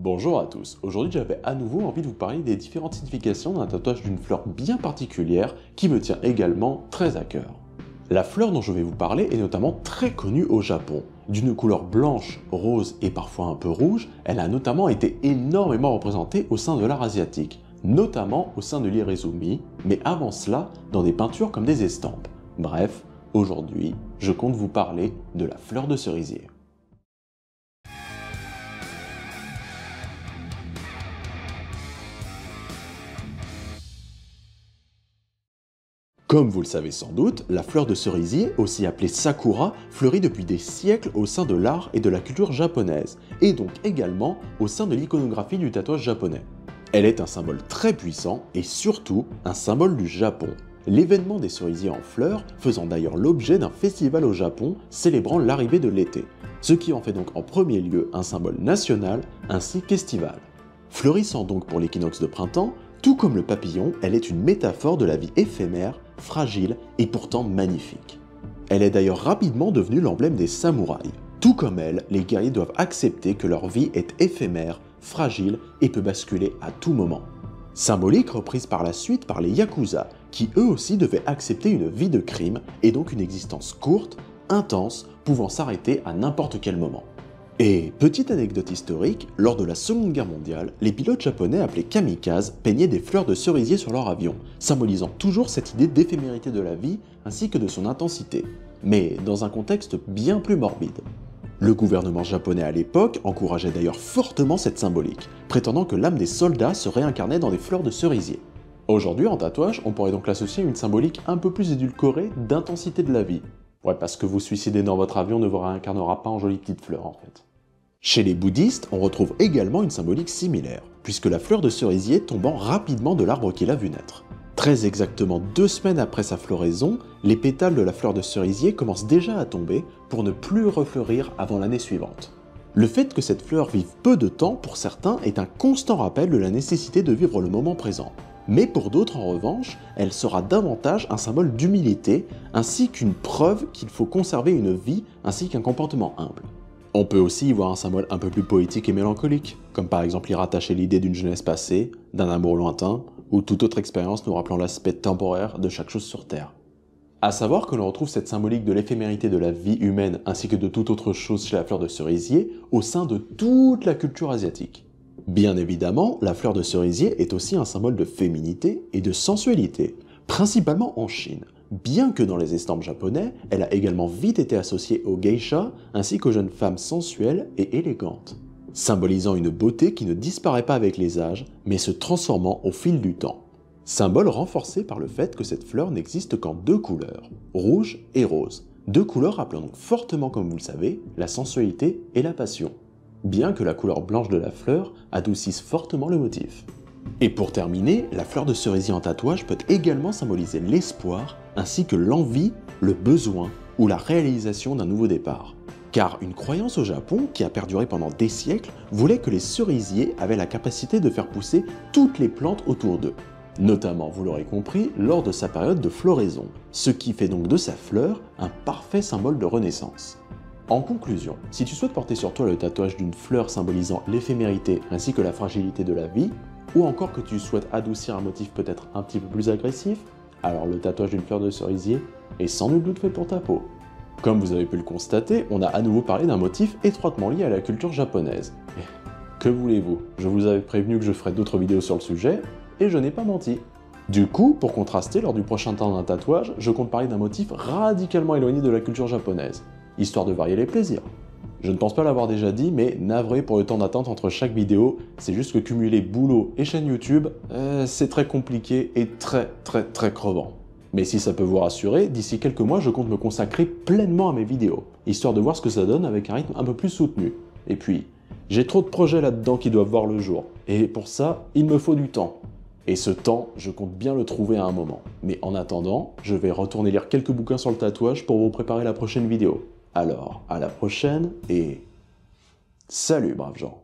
Bonjour à tous, aujourd'hui j'avais à nouveau envie de vous parler des différentes significations d'un tatouage d'une fleur bien particulière qui me tient également très à cœur. La fleur dont je vais vous parler est notamment très connue au Japon. D'une couleur blanche, rose et parfois un peu rouge, elle a notamment été énormément représentée au sein de l'art asiatique, notamment au sein de l'Irezumi, mais avant cela dans des peintures comme des estampes. Bref, aujourd'hui, je compte vous parler de la fleur de cerisier. Comme vous le savez sans doute, la fleur de cerisier, aussi appelée sakura, fleurit depuis des siècles au sein de l'art et de la culture japonaise, et donc également au sein de l'iconographie du tatouage japonais. Elle est un symbole très puissant et surtout un symbole du Japon. L'événement des cerisiers en fleurs faisant d'ailleurs l'objet d'un festival au Japon célébrant l'arrivée de l'été, ce qui en fait donc en premier lieu un symbole national ainsi qu'estival. Fleurissant donc pour l'équinoxe de printemps, tout comme le papillon, elle est une métaphore de la vie éphémère, fragile et pourtant magnifique. Elle est d'ailleurs rapidement devenue l'emblème des samouraïs. Tout comme elle, les guerriers doivent accepter que leur vie est éphémère, fragile et peut basculer à tout moment. Symbolique reprise par la suite par les yakuza, qui eux aussi devaient accepter une vie de crime et donc une existence courte, intense, pouvant s'arrêter à n'importe quel moment. Et petite anecdote historique, lors de la Seconde Guerre mondiale, les pilotes japonais appelés kamikazes peignaient des fleurs de cerisier sur leur avion, symbolisant toujours cette idée d'éphémérité de la vie ainsi que de son intensité, mais dans un contexte bien plus morbide. Le gouvernement japonais à l'époque encourageait d'ailleurs fortement cette symbolique, prétendant que l'âme des soldats se réincarnait dans des fleurs de cerisier. Aujourd'hui, en tatouage, on pourrait donc l'associer à une symbolique un peu plus édulcorée d'intensité de la vie. Ouais, parce que vous suicider dans votre avion ne vous réincarnera pas en jolies petites fleurs en fait. Chez les bouddhistes, on retrouve également une symbolique similaire, puisque la fleur de cerisier tombant rapidement de l'arbre qui l'a vu naître. Très exactement 2 semaines après sa floraison, les pétales de la fleur de cerisier commencent déjà à tomber pour ne plus refleurir avant l'année suivante. Le fait que cette fleur vive peu de temps pour certains est un constant rappel de la nécessité de vivre le moment présent. Mais pour d'autres en revanche, elle sera davantage un symbole d'humilité ainsi qu'une preuve qu'il faut conserver une vie ainsi qu'un comportement humble. On peut aussi y voir un symbole un peu plus poétique et mélancolique, comme par exemple y rattacher l'idée d'une jeunesse passée, d'un amour lointain, ou toute autre expérience nous rappelant l'aspect temporaire de chaque chose sur Terre. A savoir que l'on retrouve cette symbolique de l'éphémérité de la vie humaine ainsi que de toute autre chose chez la fleur de cerisier au sein de toute la culture asiatique. Bien évidemment, la fleur de cerisier est aussi un symbole de féminité et de sensualité, principalement en Chine. Bien que dans les estampes japonais, elle a également vite été associée aux geishas ainsi qu'aux jeunes femmes sensuelles et élégantes, symbolisant une beauté qui ne disparaît pas avec les âges, mais se transformant au fil du temps. Symbole renforcé par le fait que cette fleur n'existe qu'en 2 couleurs, rouge et rose, 2 couleurs rappelant donc fortement, comme vous le savez, la sensualité et la passion, bien que la couleur blanche de la fleur adoucisse fortement le motif. Et pour terminer, la fleur de cerisier en tatouage peut également symboliser l'espoir, ainsi que l'envie, le besoin ou la réalisation d'un nouveau départ. Car une croyance au Japon, qui a perduré pendant des siècles, voulait que les cerisiers avaient la capacité de faire pousser toutes les plantes autour d'eux. Notamment, vous l'aurez compris, lors de sa période de floraison, ce qui fait donc de sa fleur un parfait symbole de renaissance. En conclusion, si tu souhaites porter sur toi le tatouage d'une fleur symbolisant l'éphémérité ainsi que la fragilité de la vie, ou encore que tu souhaites adoucir un motif peut-être un petit peu plus agressif, alors le tatouage d'une fleur de cerisier est sans nul doute fait pour ta peau. Comme vous avez pu le constater, on a à nouveau parlé d'un motif étroitement lié à la culture japonaise. Et que voulez-vous, je vous avais prévenu que je ferais d'autres vidéos sur le sujet, et je n'ai pas menti. Du coup, pour contraster, lors du prochain temps d'un tatouage, je compte parler d'un motif radicalement éloigné de la culture japonaise, histoire de varier les plaisirs. Je ne pense pas l'avoir déjà dit, mais navré pour le temps d'attente entre chaque vidéo, c'est juste que cumuler boulot et chaîne YouTube, c'est très compliqué et très crevant. Mais si ça peut vous rassurer, d'ici quelques mois, je compte me consacrer pleinement à mes vidéos, histoire de voir ce que ça donne avec un rythme un peu plus soutenu. Et puis, j'ai trop de projets là-dedans qui doivent voir le jour, et pour ça, il me faut du temps. Et ce temps, je compte bien le trouver à un moment. Mais en attendant, je vais retourner lire quelques bouquins sur le tatouage pour vous préparer la prochaine vidéo. Alors, à la prochaine et salut braves gens!